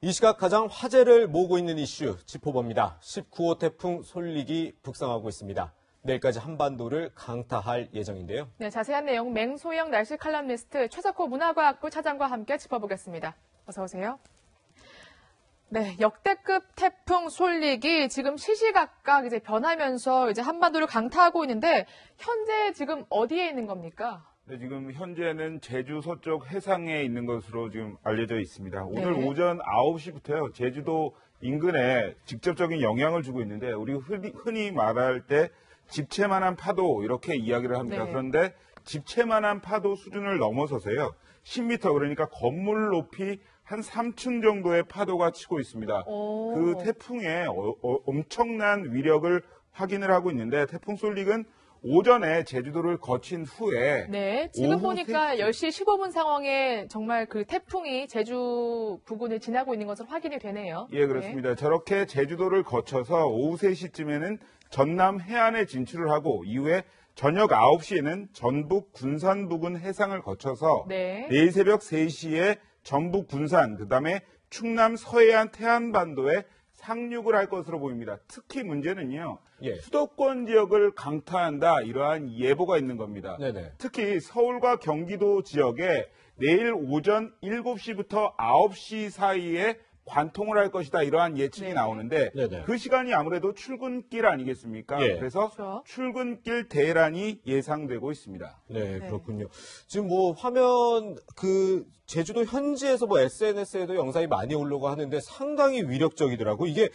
이 시각 가장 화제를 모으고 있는 이슈 짚어봅니다. 19호 태풍 솔릭이 북상하고 있습니다. 내일까지 한반도를 강타할 예정인데요. 네, 자세한 내용 맹소영 날씨 칼럼니스트 최석호 문화과학부 차장과 함께 짚어보겠습니다. 어서 오세요. 네, 역대급 태풍 솔릭이 지금 시시각각 이제 변하면서 이제 한반도를 강타하고 있는데 현재 지금 어디에 있는 겁니까? 네, 지금 현재는 제주 서쪽 해상에 있는 것으로 지금 알려져 있습니다. 오늘 네. 오전 9시부터요. 제주도 인근에 직접적인 영향을 주고 있는데 우리 흔히 말할 때 집채만한 파도 이렇게 이야기를 합니다. 네. 그런데 집채만한 파도 수준을 넘어서서요. 10m 그러니까 건물 높이 한 3층 정도의 파도가 치고 있습니다. 오. 그 태풍의 엄청난 위력을 확인을 하고 있는데 태풍 솔릭은 오전에 제주도를 거친 후에 네, 지금 오후 보니까 3시 10시 15분 상황에 정말 그 태풍이 제주 부근을 지나고 있는 것으로 확인이 되네요. 예, 그렇습니다. 저렇게 제주도를 거쳐서 오후 3시쯤에는 전남 해안에 진출을 하고 이후에 저녁 9시에는 전북 군산 부근 해상을 거쳐서 네. 내일 새벽 3시에 전북 군산 그다음에 충남 서해안 태안반도에 상륙을 할 것으로 보입니다. 특히 문제는요. 예. 수도권 지역을 강타한다 이러한 예보가 있는 겁니다. 네네. 특히 서울과 경기도 지역에 내일 오전 7시부터 9시 사이에 관통을 할 것이다 이러한 예측이 네. 나오는데 네네. 그 시간이 아무래도 출근길 아니겠습니까? 예. 그래서 그렇죠. 출근길 대란이 예상되고 있습니다. 네, 네. 그렇군요. 지금 뭐 화면 제주도 현지에서 뭐 SNS에도 영상이 많이 올라오고 하는데 상당히 위력적이더라고. 이게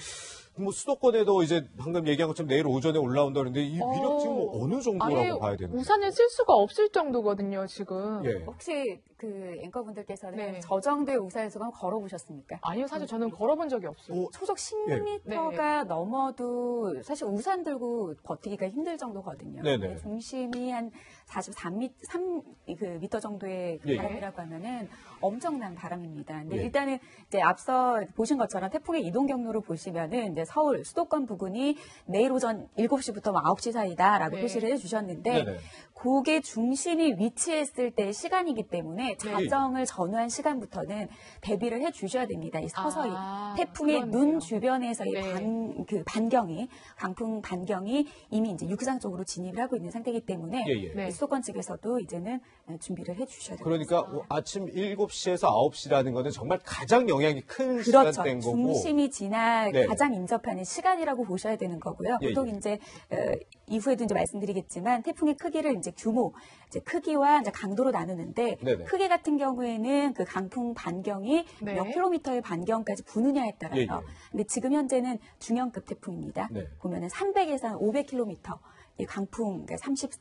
뭐 수도권에도 이제 방금 얘기한 것처럼 내일 오전에 올라온다는데 이 위력 지금 뭐 어느 정도라고 아예 봐야 되는 거예요? 우산을 쓸 수가 없을 정도거든요, 지금. 예. 혹시 그 앵커분들께서는 네. 저 정도의 우산에서 걸어보셨습니까? 아니요, 사실 저는 걸어본 적이 없어요. 초속 10m가 넘어도 사실 우산 들고 버티기가 힘들 정도거든요. 네네. 근데 중심이 한 43m 정도의 예. 바람이라고 하면은 엄청난 바람입니다. 근데 예. 일단은 이제 앞서 보신 것처럼 태풍의 이동 경로를 보시면은 이제 서울 수도권 부근이 내일 오전 7시부터 9시 사이다라고 네. 표시를 해주셨는데 네네. 그게 중심이 위치했을 때 시간이기 때문에 자정을 전후한 시간부터는 대비를 해 주셔야 됩니다. 이 서서히 태풍의 그렇네요. 눈 주변에서의 네. 반경이 강풍 반경이 이미 이제 육상 쪽으로 진입을 하고 있는 상태이기 때문에 예, 예. 네. 수도권 측에서도 이제는 준비를 해 주셔야 됩니다. 그러니까 아침 7시에서 9시라는 거는 정말 가장 영향이 큰 그렇죠. 시간대인 거고. 중심이 지나 네. 가장 인접하는 시간이라고 보셔야 되는 거고요. 예, 보통 예. 이제 이후에도 이제 말씀드리겠지만 태풍의 크기를 이제 규모, 이제 크기와 이제 강도로 나누는데 네네. 크기 같은 경우에는 그 강풍 반경이 네. 몇 킬로미터의 반경까지 부느냐에 따라서. 예, 예. 근데 지금 현재는 중형급 태풍입니다. 네. 보면은 300에서 한 500킬로미터. 이 강풍, 그러니까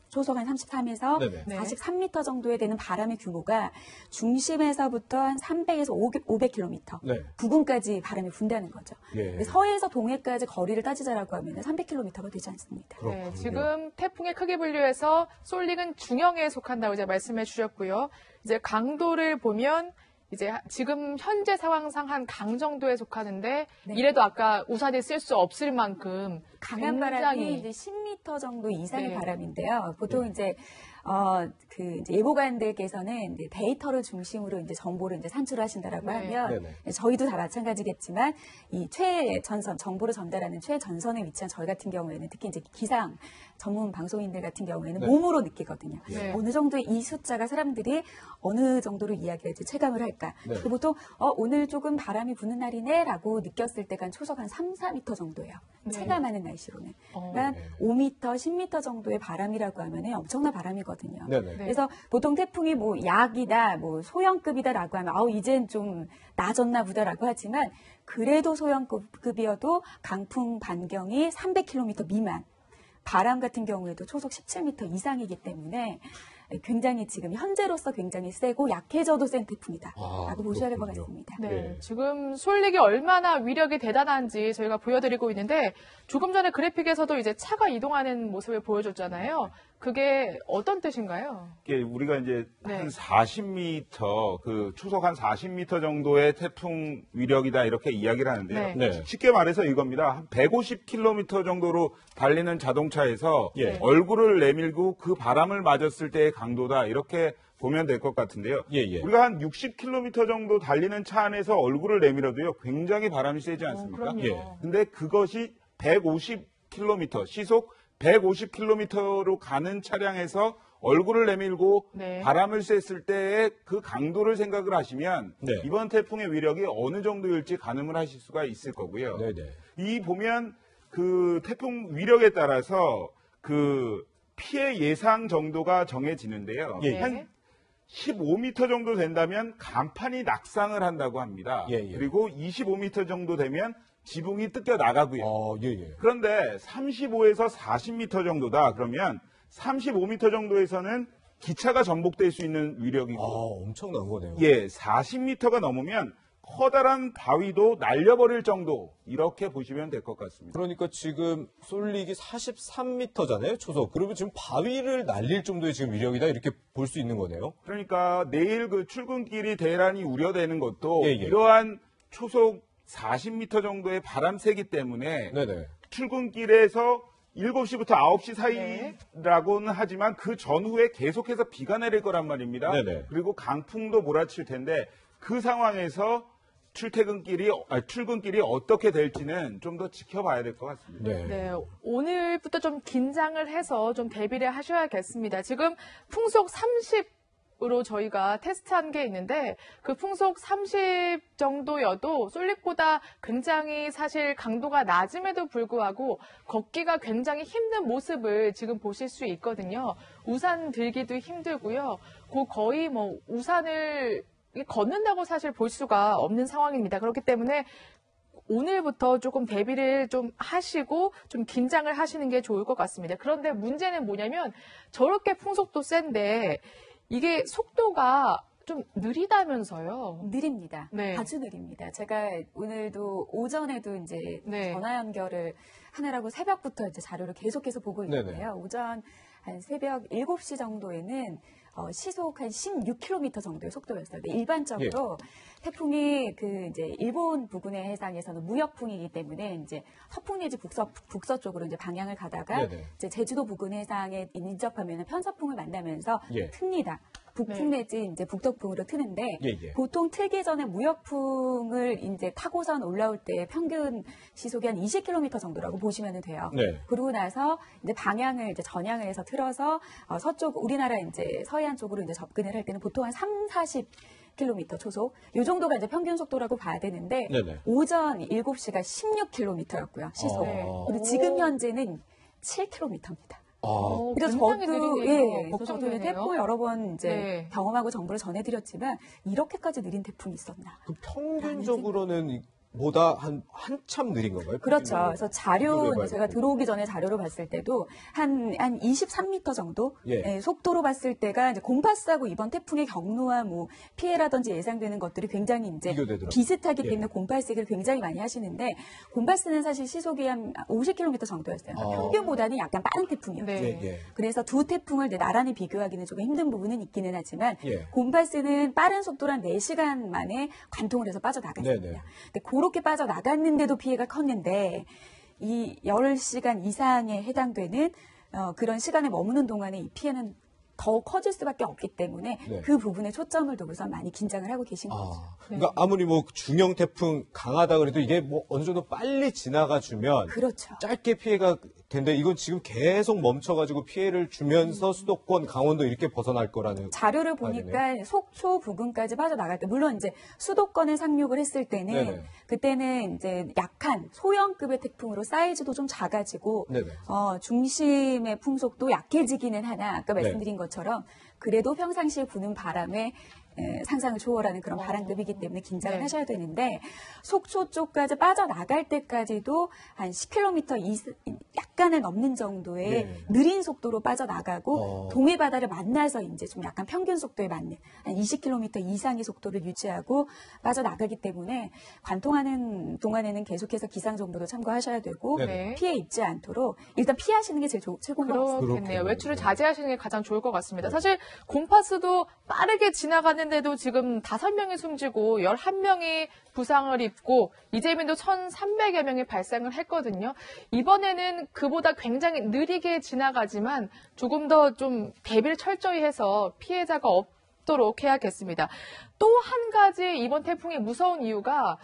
초속 한 33에서 네네. 네. 43m 정도에 되는 바람의 규모가 중심에서부터 한 300에서 500km 네. 부근까지 바람이 분다는 거죠. 예. 근데 서해에서 동해까지 거리를 따지자라고 하면 300km가 되지 않습니다. 네, 그렇군요. 지금 태풍의 크기 분류에서 솔릭은 중형에 속한다고 이제 말씀해 주셨고요. 이제 강도를 보면 이제 지금 현재 상황상 한 강 정도에 속하는데 네. 이래도 아까 우산을 쓸 수 없을 만큼 강한 바람이 이제 10m 정도 이상의 네. 바람인데요. 보통 네. 이제 이제 예보관들께서는 이제 데이터를 중심으로 이제 정보를 이제 산출하신다라고 네. 하면 네네. 저희도 다 마찬가지겠지만 이 최전선 정보를 전달하는 최전선에 위치한 저희 같은 경우에는 특히 이제 기상 전문 방송인들 같은 경우에는 네. 몸으로 느끼거든요. 네. 어느 정도의 이 숫자가 사람들이 어느 정도로 이야기할지 체감을 할까. 네. 그 보통 오늘 조금 바람이 부는 날이네라고 느꼈을 때가 초속 한 3, 4m 정도예요. 네. 체감하는 날씨로는. 그러니까 네. 5m, 10m 정도의 바람이라고 하면 엄청난 바람이거든요. 네네. 그래서 보통 태풍이 뭐 약이다, 뭐 소형급이다라고 하면 이젠 좀 나아졌나 보다라고 하지만 그래도 소형급이어도 강풍 반경이 300km 미만, 바람 같은 경우에도 초속 17m 이상이기 때문에 굉장히 지금 현재로서 굉장히 세고 약해져도 센 태풍이다라고 보셔야 될 것 그렇군요. 같습니다. 네, 네. 지금 솔릭이 얼마나 위력이 대단한지 저희가 보여드리고 있는데 조금 전에 그래픽에서도 이제 차가 이동하는 모습을 보여줬잖아요. 그게 어떤 뜻인가요? 이게 우리가 이제 네. 한 40m, 그 초속 한 40m 정도의 태풍 위력이다 이렇게 이야기를 하는데요. 네. 네. 쉽게 말해서 이겁니다. 한 150km 정도로 달리는 자동차에서 예. 얼굴을 내밀고 그 바람을 맞았을 때의 강도다 이렇게 보면 될 것 같은데요. 예, 예. 우리가 한 60km 정도 달리는 차 안에서 얼굴을 내밀어도요, 굉장히 바람이 세지 않습니까? 그럼요. 예. 근데 그것이 150km, 시속 150km로 가는 차량에서 얼굴을 내밀고 네. 바람을 쐈을 때의 그 강도를 생각을 하시면 네. 이번 태풍의 위력이 어느 정도일지 가늠을 하실 수가 있을 거고요. 네네. 이 보면 그 태풍 위력에 따라서 그 피해 예상 정도가 정해지는데요. 예, 예. 한 15m 정도 된다면 간판이 낙상을 한다고 합니다. 예, 예. 그리고 25m 정도 되면 지붕이 뜯겨 나가고요. 예, 예. 그런데 35에서 40m 정도다. 그러면 35m 정도에서는 기차가 전복될 수 있는 위력이고, 엄청난 거네요. 예, 40m가 넘으면 커다란 바위도 날려버릴 정도, 이렇게 보시면 될 것 같습니다. 그러니까 지금 쏠릭이 43m잖아요, 초속. 그러면 지금 바위를 날릴 정도의 지금 위력이다, 이렇게 볼 수 있는 거네요. 그러니까 내일 그 출근길이 대란이 우려되는 것도 예, 예. 이러한 초속 40m 정도의 바람 세기 때문에 네네. 출근길에서 7시부터 9시 네. 사이라고는 하지만 그 전후에 계속해서 비가 내릴 거란 말입니다. 네네. 그리고 강풍도 몰아칠 텐데 그 상황에서 출근길이 어떻게 될지는 좀 더 지켜봐야 될 것 같습니다. 네. 네, 오늘부터 좀 긴장을 해서 좀 대비를 하셔야겠습니다. 지금 풍속 30으로 저희가 테스트한 게 있는데 그 풍속 30 정도여도 쏠릭보다 굉장히 사실 강도가 낮음에도 불구하고 걷기가 굉장히 힘든 모습을 지금 보실 수 있거든요. 우산 들기도 힘들고요. 거의 뭐 우산을 걷는다고 사실 볼 수가 없는 상황입니다. 그렇기 때문에 오늘부터 조금 대비를 좀 하시고 좀 긴장을 하시는 게 좋을 것 같습니다. 그런데 문제는 뭐냐면 저렇게 풍속도 센데 이게 속도가 좀 느리다면서요. 느립니다. 네. 아주 느립니다. 제가 오늘도 오전에도 이제 네. 전화 연결을 하느라고 새벽부터 이제 자료를 계속해서 보고 있는데요. 네네. 오전 한 새벽 7시 정도에는 시속 한 16km 정도의 속도였어요. 근데 일반적으로 태풍이 그 이제 일본 부근의 해상에서는 무역풍이기 때문에 이제 서풍 내지 북서쪽으로 이제 방향을 가다가 네네. 이제 제주도 부근 해상에 인접하면 편서풍을 만나면서 예. 틉니다. 북풍 네. 내지 이제 북동풍으로 트는데 예, 예. 보통 틀기 전에 무역풍을 이제 타고선 올라올 때 평균 시속이 한 20km 정도라고 보시면 돼요. 네. 그러고 나서 이제 방향을 이제 전향을 해서 틀어서 서쪽 우리나라 이제 서해안 쪽으로 이제 접근을 할 때는 보통 한 40km 초속 이 정도가 이제 평균 속도라고 봐야 되는데 네네. 오전 7시가 16km였고요 시속. 네. 근데 지금 현재는 7km입니다. 그래서 굉장히 저도 느리네요. 저도 이제 걱정되네요. 태풍 여러 번 이제 네. 경험하고 정보를 전해드렸지만 이렇게까지 느린 태풍이 있었나? 그 평균적으로는 보다 한참 느린 건가요? 그렇죠. 그래서 자료 비교를 해봐야 제가 되고. 들어오기 전에 자료로 봤을 때도 한 23m 정도 예. 속도로 봤을 때가 이제 곰파스하고 이번 태풍의 경로와 뭐 피해라든지 예상되는 것들이 굉장히 이제 비교되더라고요. 비슷하기 예. 때문에 곰파스 얘기를 굉장히 많이 하시는데 곰파스는 사실 시속이 한 50km 정도였어요. 그러니까 평균보다는 약간 빠른 태풍이었죠. 네. 예, 예. 그래서 두 태풍을 나란히 비교하기는 조금 힘든 부분은 있기는 하지만 예. 곰파스는 빠른 속도로 한 4시간 만에 관통을 해서 빠져나갔습니다. 네네. 근데 그렇게 빠져나갔는데도 피해가 컸는데 이 10시간 이상에 해당되는 그런 시간에 머무는 동안에 이 피해는 더 커질 수밖에 없기 때문에 네. 그 부분에 초점을 두고서 많이 긴장을 하고 계신 거죠. 그러니까 아무리 뭐 중형 태풍 강하다 그래도 이게 뭐 어느 정도 빨리 지나가 주면 그렇죠. 짧게 피해가 된대. 이건 지금 계속 멈춰가지고 피해를 주면서 수도권, 강원도 이렇게 벗어날 거라는. 자료를 보니까 속초 부근까지 빠져나갈 때 물론 이제 수도권에 상륙을 했을 때는 네네. 그때는 이제 약한 소형급의 태풍으로 사이즈도 좀 작아지고 네네. 중심의 풍속도 약해지기는 하나 아까 말씀드린 네. 것처럼 그래도 평상시에 부는 바람에 상상을 초월하는 그런 바람급이기 때문에 긴장을 네. 하셔야 되는데 속초 쪽까지 빠져나갈 때까지도 한 10km 약간을 넘는 정도의 네. 느린 속도로 빠져나가고 동해 바다를 만나서 이제 좀 약간 평균 속도에 맞는 한 20km 이상의 속도를 유지하고 빠져나가기 때문에 관통하는 동안에는 계속해서 기상 정보도 참고하셔야 되고 네. 피해 입지 않도록 일단 피하시는 게 제일 최고인 것 같습니다. 그렇겠네요. 그렇군요. 외출을 자제하시는 게 가장 좋을 것 같습니다. 사실 곰파스도 빠르게 지나갔는데도 지금 5명이 숨지고 11명이 부상을 입고 이재민도 1,300여 명이 발생을 했거든요. 이번에는 그보다 굉장히 느리게 지나가지만 조금 더 좀 대비를 철저히 해서 피해자가 없도록 해야겠습니다. 또 한 가지 이번 태풍의 무서운 이유가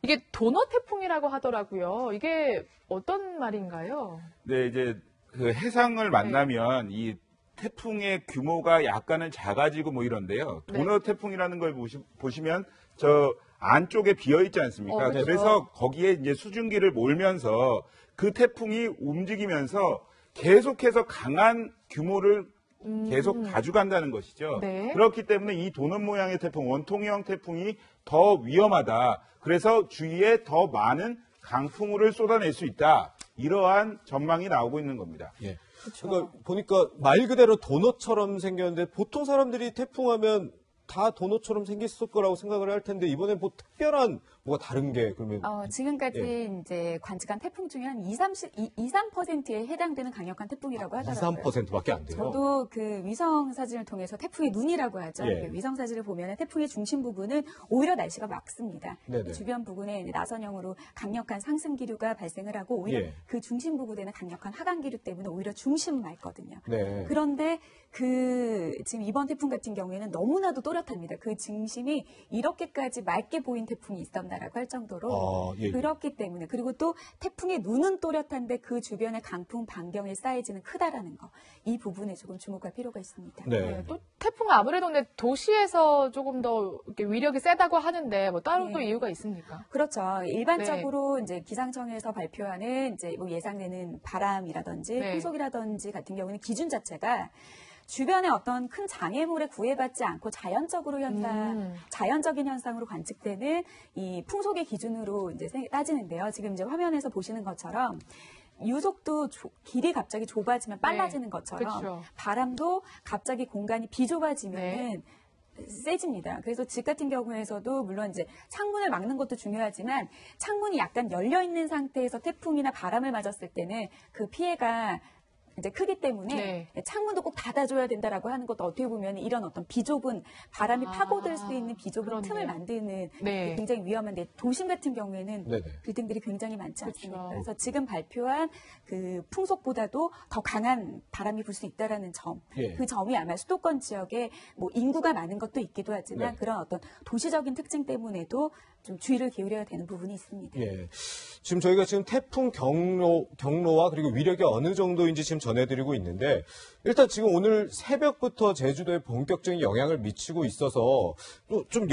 이게 도넛 태풍이라고 하더라고요. 이게 어떤 말인가요? 네, 이제 그 해상을 만나면 이 태풍의 규모가 약간은 작아지고 뭐 이런데요. 네. 도넛 태풍이라는 걸 보시면 저 안쪽에 비어 있지 않습니까? 그렇죠. 그래서 거기에 이제 수증기를 몰면서 그 태풍이 움직이면서 계속해서 강한 규모를 계속 가져간다는 것이죠. 네. 그렇기 때문에 이 도넛 모양의 태풍, 원통형 태풍이 더 위험하다. 그래서 주위에 더 많은 강풍우를 쏟아낼 수 있다. 이러한 전망이 나오고 있는 겁니다. 예. 그러니까 보니까 말 그대로 도넛처럼 생겼는데 보통 사람들이 태풍하면 다 도넛처럼 생겼을 거라고 생각을 할 텐데 이번엔 뭐 특별한 뭐가 다른 게 그러면 지금까지 이제 관측한 태풍 중에 한 3%에 해당되는 강력한 태풍이라고 하더라고요. 2~3%밖에 안 돼요. 저도 그 위성 사진을 통해서 태풍의 눈이라고 하죠. 예. 위성 사진을 보면 태풍의 중심 부분은 오히려 날씨가 맑습니다. 네네. 주변 부근에 나선형으로 강력한 상승 기류가 발생을 하고 오히려 예. 그 중심 부근에는 강력한 하강 기류 때문에 오히려 중심은 맑거든요. 네. 그런데 지금 이번 태풍 같은 경우에는 너무나도 또렷합니다. 그 중심이 이렇게까지 맑게 보인 태풍이 있었나라고 할 정도로 예. 그렇기 때문에 그리고 또 태풍의 눈은 또렷한데 그 주변의 강풍 반경의 사이즈는 크다라는 거. 이 부분에 조금 주목할 필요가 있습니다. 네. 또 태풍은 아무래도 근데 도시에서 조금 더 이렇게 위력이 세다고 하는데 뭐 다른 또 네. 이유가 있습니까? 그렇죠. 일반적으로 이제 기상청에서 발표하는 이제 뭐 예상되는 바람이라든지 네. 풍속이라든지 같은 경우는 기준 자체가 주변에 어떤 큰 장애물에 구애받지 않고 자연적으로 자연적인 현상으로 관측되는 이 풍속의 기준으로 이제 따지는데요. 지금 이제 화면에서 보시는 것처럼 유속도 길이 갑자기 좁아지면 빨라지는 것처럼 그렇죠. 바람도 갑자기 공간이 비좁아지면은 세집니다. 그래서 집 같은 경우에서도 물론 이제 창문을 막는 것도 중요하지만 창문이 약간 열려 있는 상태에서 태풍이나 바람을 맞았을 때는 그 피해가 이제 크기 때문에 창문도 꼭 닫아줘야 된다라고 하는 것도 어떻게 보면 이런 어떤 비좁은 바람이 파고들 수 있는 비좁은 그렇네요. 틈을 만드는 네. 굉장히 위험한데 도심 같은 경우에는 네네. 빌딩들이 굉장히 많지 그렇죠. 않습니까? 그래서 지금 발표한 그 풍속보다도 더 강한 바람이 불 수 있다라는 점, 예. 그 점이 아마 수도권 지역에 뭐 인구가 많은 것도 있기도 하지만 네. 그런 어떤 도시적인 특징 때문에도 좀 주의를 기울여야 되는 부분이 있습니다. 예. 지금 저희가 지금 태풍 경로와 그리고 위력이 어느 정도인지 지금 전해드리고 있는데 일단 지금 오늘 새벽부터 제주도에 본격적인 영향을 미치고 있어서 또 좀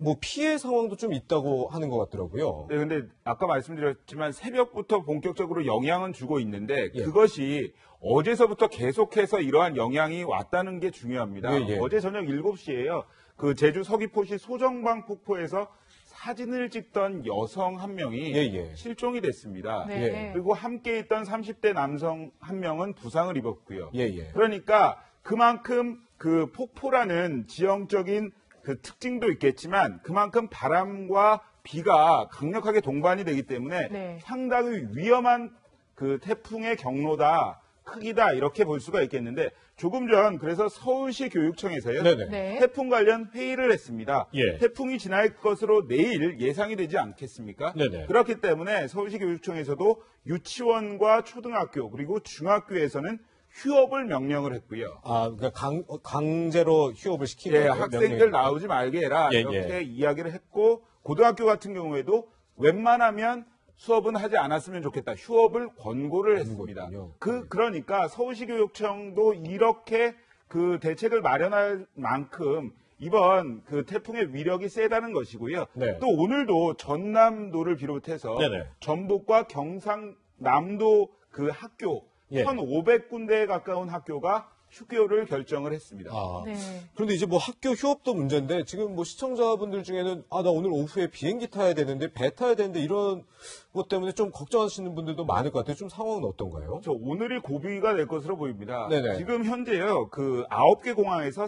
뭐 피해 상황도 좀 있다고 하는 것 같더라고요. 네, 근데 아까 말씀드렸지만 새벽부터 본격적으로 영향은 주고 있는데 예. 그것이 어제서부터 계속해서 이러한 영향이 왔다는 게 중요합니다. 예, 예. 어제 저녁 7시에요. 그 제주 서귀포시 소정방 폭포에서 사진을 찍던 여성 한 명이 예. 실종이 됐습니다. 네. 예. 그리고 함께 있던 30대 남성 한 명은 부상을 입었고요. 예. 그러니까 그만큼 그 폭포라는 지형적인 그 특징도 있겠지만 그만큼 바람과 비가 강력하게 동반이 되기 때문에 네. 상당히 위험한 그 태풍의 경로다, 크기다 이렇게 볼 수가 있겠는데 조금 전 그래서 서울시 교육청에서요. 네네. 네. 태풍 관련 회의를 했습니다. 예. 태풍이 지날 것으로 내일 예상이 되지 않겠습니까? 네네. 그렇기 때문에 서울시 교육청에서도 유치원과 초등학교 그리고 중학교에서는 휴업을 명령을 했고요. 아, 그러니까 강제로 휴업을 시키는 예, 거예요? 학생들 명령이. 나오지 말게 해라 예, 이렇게 이야기를 했고 고등학교 같은 경우에도 웬만하면 수업은 하지 않았으면 좋겠다. 휴업을 권고를 했습니다. 거군요. 그러니까 서울시 교육청도 이렇게 그 대책을 마련할 만큼 이번 그 태풍의 위력이 세다는 것이고요. 네. 또 오늘도 전남도를 비롯해서 네네. 전북과 경상남도 그 학교 예. 1,500군데에 가까운 학교가 휴교를 결정을 했습니다. 아. 네. 그런데 이제 뭐 학교 휴업도 문제인데 지금 뭐 시청자분들 중에는 나 오늘 오후에 비행기 타야 되는데 배 타야 되는데 이런 것 때문에 좀 걱정하시는 분들도 많을 것 같아요. 좀 상황은 어떤가요? 오늘이 고비가 될 것으로 보입니다. 네네. 지금 현재요, 그 9개 공항에서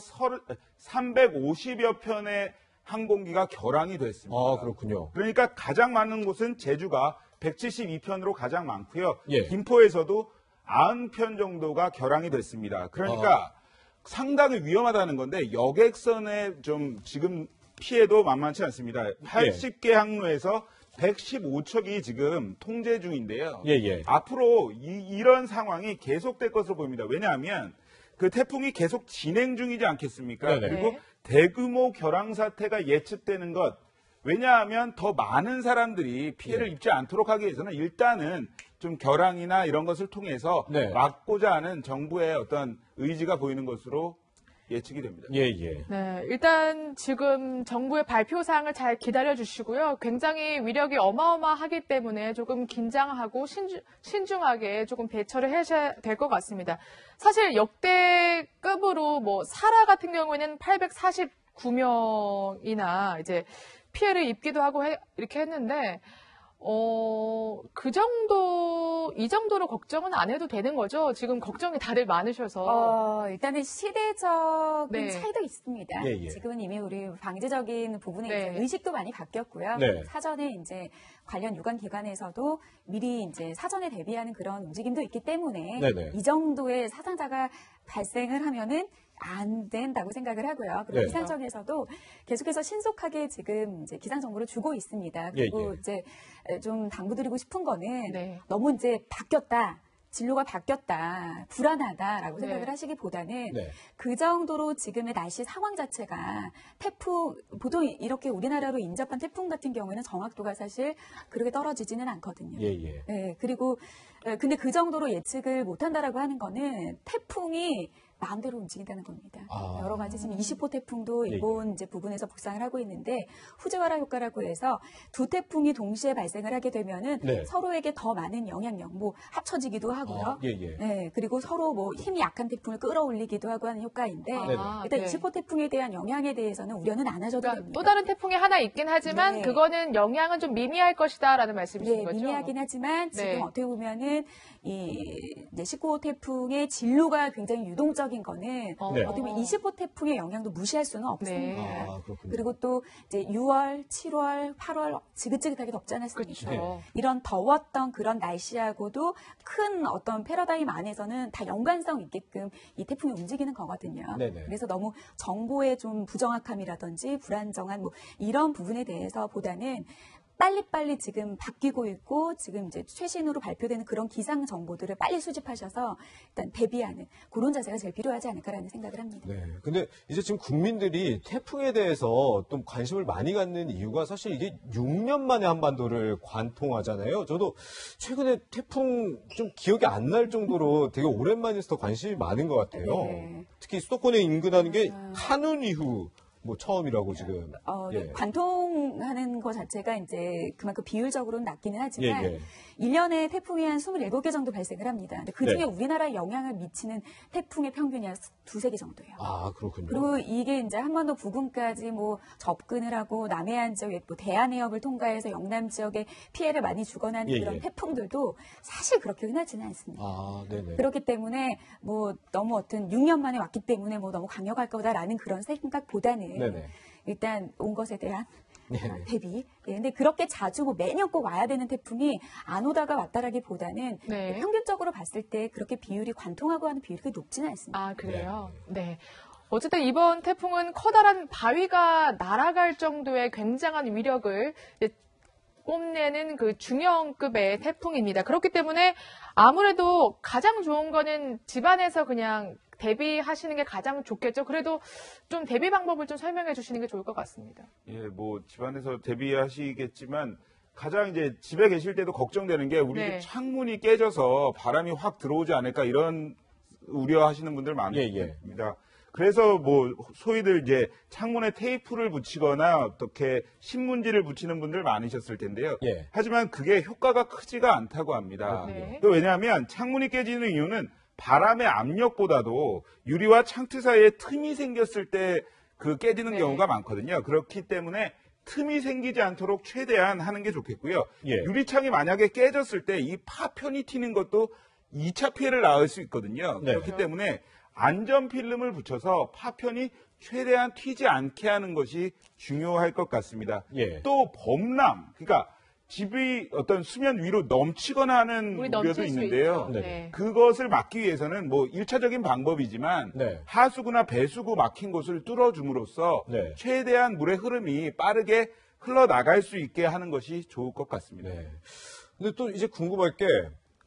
350여 편의 항공기가 결항이 됐습니다. 아, 그렇군요. 그러니까 가장 많은 곳은 제주가 172편으로 가장 많고요. 예. 김포에서도 90편 정도가 결항이 됐습니다. 그러니까 상당히 위험하다는 건데 여객선에 좀 지금 피해도 만만치 않습니다. 80개 항로에서 115척이 지금 통제 중인데요. 예. 앞으로 이런 상황이 계속될 것으로 보입니다. 왜냐하면 그 태풍이 계속 진행 중이지 않겠습니까? 네네. 그리고 네. 대규모 결항 사태가 예측되는 것. 왜냐하면 더 많은 사람들이 피해를 네. 입지 않도록 하기 위해서는 일단은 좀 결항이나 이런 것을 통해서 네. 막고자 하는 정부의 어떤 의지가 보이는 것으로 예측이 됩니다. 예, 예. 네, 일단 지금 정부의 발표 사항을 잘 기다려 주시고요. 굉장히 위력이 어마어마하기 때문에 조금 긴장하고 신중하게 조금 대처를 하셔야 될 것 같습니다. 사실 역대급으로 뭐 사라 같은 경우에는 849명이나 이제 피해를 입기도 하고 이렇게 했는데 이 정도로 걱정은 안 해도 되는 거죠? 지금 걱정이 다들 많으셔서. 일단은 시대적인 네. 차이도 있습니다. 예, 예. 지금은 이미 우리 방제적인 부분에 네. 이제 의식도 많이 바뀌었고요. 네. 사전에 이제 관련 유관 기관에서도 미리 이제 사전에 대비하는 그런 움직임도 있기 때문에 네네. 이 정도의 사상자가 발생을 하면은 안 된다고 생각을 하고요. 그리고 네. 기상청에서도 계속해서 신속하게 지금 이제 기상 정보를 주고 있습니다. 그리고 예. 이제 좀 당부드리고 싶은 거는 네. 너무 이제 바뀌었다. 진로가 바뀌었다, 불안하다라고 네. 생각을 하시기보다는 네. 그 정도로 지금의 날씨 상황 자체가 태풍, 보통 이렇게 우리나라로 인접한 태풍 같은 경우에는 정확도가 사실 그렇게 떨어지지는 않거든요. 예, 예. 네, 그리고 근데 그 정도로 예측을 못한다라고 하는 거는 태풍이 마음대로 움직인다는 겁니다. 아. 여러 가지 지금 20호 태풍도 예, 예. 일본 이제 부근에서 북상을 하고 있는데 후지와라 효과라고 해서 두 태풍이 동시에 발생을 하게 되면은 네. 서로에게 더 많은 영향력, 뭐 합쳐지기도 하고요. 예, 예. 네, 그리고 서로 뭐 힘이 약한 태풍을 끌어올리기도 하고 하는 효과인데 아, 일단 네. 20호 태풍에 대한 영향에 대해서는 우려는 안 하셔도 그러니까 됩니다. 또 다른 태풍이 하나 있긴 하지만 네. 그거는 영향은 좀 미미할 것이다라는 말씀이신 네, 거죠? 미미하긴 하지만 지금 네. 어떻게 보면은 이 이제 19호 태풍의 진로가 굉장히 유동적인 거는 네. 어떻게 보면 20호 태풍의 영향도 무시할 수는 없습니다. 네. 아, 그렇군요. 그리고 또 이제 6월, 7월, 8월 지긋지긋하게 덥지 않았습니까? 그렇죠. 이런 더웠던 그런 날씨하고도 큰 어떤 패러다임 안에서는 다 연관성 있게끔 이 태풍이 움직이는 거거든요. 네네. 그래서 너무 정보의 좀 부정확함이라든지 불안정한 뭐 이런 부분에 대해서 보다는 빨리빨리 지금 바뀌고 있고 지금 이제 최신으로 발표되는 그런 기상 정보들을 빨리 수집하셔서 일단 대비하는 그런 자세가 제일 필요하지 않을까라는 생각을 합니다. 네. 근데 이제 지금 국민들이 태풍에 대해서 좀 관심을 많이 갖는 이유가 사실 이게 6년 만에 한반도를 관통하잖아요. 저도 최근에 태풍 좀 기억이 안 날 정도로 되게 오랜만이어서 더 관심이 많은 것 같아요. 네. 특히 수도권에 인근하는 게 한운 이후 뭐 처음이라고 지금. 예. 관통하는 것 자체가 이제 그만큼 비율적으로는 낮기는 하지만 예, 예. 1년에 태풍이 한 27개 정도 발생을 합니다. 근데 그 중에 네. 우리나라에 영향을 미치는 태풍의 평균이 한 두세 개 정도예요. 아, 그렇군요. 그리고 이게 이제 한반도 부근까지 뭐 접근을 하고 남해안 지역, 뭐 대한해협을 통과해서 영남 지역에 피해를 많이 주거나 하는 예, 그런 예. 태풍들도 사실 그렇게 흔하지는 않습니다. 아, 네네. 그렇기 때문에 뭐 너무 어떤 6년 만에 왔기 때문에 뭐 너무 강력할 거다라는 그런 생각보다는 네네. 일단 온 것에 대한 네네. 대비. 예, 근데 그렇게 자주 뭐 매년 꼭 와야 되는 태풍이 안 오다가 왔다라기보다는 네. 평균적으로 봤을 때 그렇게 비율이 관통하고 하는 비율이 그렇게 높지는 않습니다. 아, 그래요? 네. 어쨌든 이번 태풍은 커다란 바위가 날아갈 정도의 굉장한 위력을 이제 뽐내는 그 중형급의 태풍입니다. 그렇기 때문에 아무래도 가장 좋은 거는 집안에서 그냥 대비하시는 게 가장 좋겠죠. 그래도 좀 대비 방법을 좀 설명해 주시는 게 좋을 것 같습니다. 예, 뭐 집안에서 대비하시겠지만 가장 이제 집에 계실 때도 걱정되는 게 우리 네. 집 창문이 깨져서 바람이 확 들어오지 않을까 이런 우려하시는 분들 예, 예. 많습니다. 그래서 뭐 소위들 이제 창문에 테이프를 붙이거나 어떻게 신문지를 붙이는 분들 많으셨을 텐데요. 예. 하지만 그게 효과가 크지가 않다고 합니다. 네. 또 왜냐하면 창문이 깨지는 이유는 바람의 압력보다도 유리와 창틀 사이에 틈이 생겼을 때 그 깨지는 네. 경우가 많거든요. 그렇기 때문에 틈이 생기지 않도록 최대한 하는 게 좋겠고요. 예. 유리창이 만약에 깨졌을 때 이 파편이 튀는 것도 2차 피해를 낳을 수 있거든요. 네. 그렇기 때문에 안전 필름을 붙여서 파편이 최대한 튀지 않게 하는 것이 중요할 것 같습니다. 예. 또 범람, 그러니까 집이 어떤 수면 위로 넘치거나 하는 물이 우려도 넘칠 수 있는데요. 있죠. 네. 네. 그것을 막기 위해서는 뭐 1차적인 방법이지만 네. 하수구나 배수구 막힌 곳을 뚫어줌으로써 네. 최대한 물의 흐름이 빠르게 흘러나갈 수 있게 하는 것이 좋을 것 같습니다. 네. 근데 또 이제 궁금할 게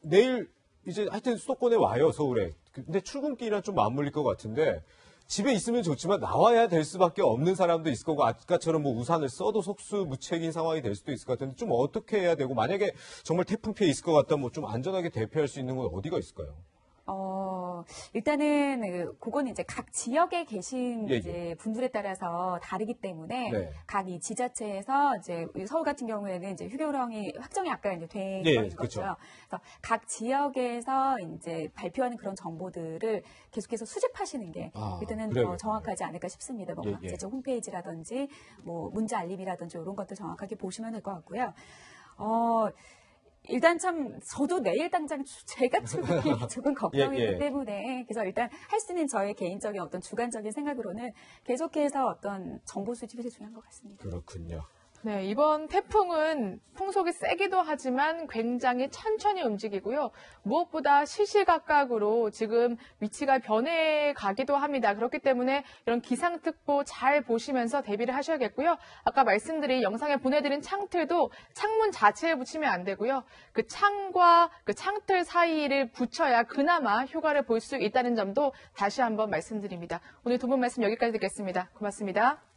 내일 이제 하여튼 수도권에 와요, 서울에. 근데 출근길이랑 좀 맞물릴 것 같은데 집에 있으면 좋지만 나와야 될 수밖에 없는 사람도 있을 거고 아까처럼 뭐 우산을 써도 속수무책인 상황이 될 수도 있을 것 같은데 좀 어떻게 해야 되고 만약에 정말 태풍 피해 있을 것 같다면 뭐 좀 안전하게 대피할 수 있는 건 어디가 있을까요? 일단은 그거는 이제 각 지역에 계신 예, 이제 분들에 따라서 다르기 때문에 네. 각 이 지자체에서 이제 서울 같은 경우에는 이제 휴교령이 확정이 아까 이제 된 예, 거인 그렇죠. 거죠. 그래서 각 지역에서 이제 발표하는 그런 정보들을 계속해서 수집하시는 게 일단은 그래요. 더 정확하지 않을까 싶습니다. 뭐 예, 각지적 홈페이지라든지 뭐 문자 알림이라든지 이런 것들 정확하게 보시면 될 것 같고요. 일단 참 저도 내일 당장 제가 조금 걱정이기 예. 때문에 그래서 일단 할 수 있는 저의 개인적인 어떤 주관적인 생각으로는 계속해서 어떤 정보 수집이 중요한 것 같습니다. 그렇군요. 네, 이번 태풍은 풍속이 세기도 하지만 굉장히 천천히 움직이고요. 무엇보다 시시각각으로 지금 위치가 변해가기도 합니다. 그렇기 때문에 이런 기상특보 잘 보시면서 대비를 하셔야겠고요. 아까 말씀드린 영상에 보내드린 창틀도 창문 자체에 붙이면 안 되고요. 그 창과 그 창틀 사이를 붙여야 그나마 효과를 볼 수 있다는 점도 다시 한번 말씀드립니다. 오늘 두 분 말씀 여기까지 듣겠습니다. 고맙습니다.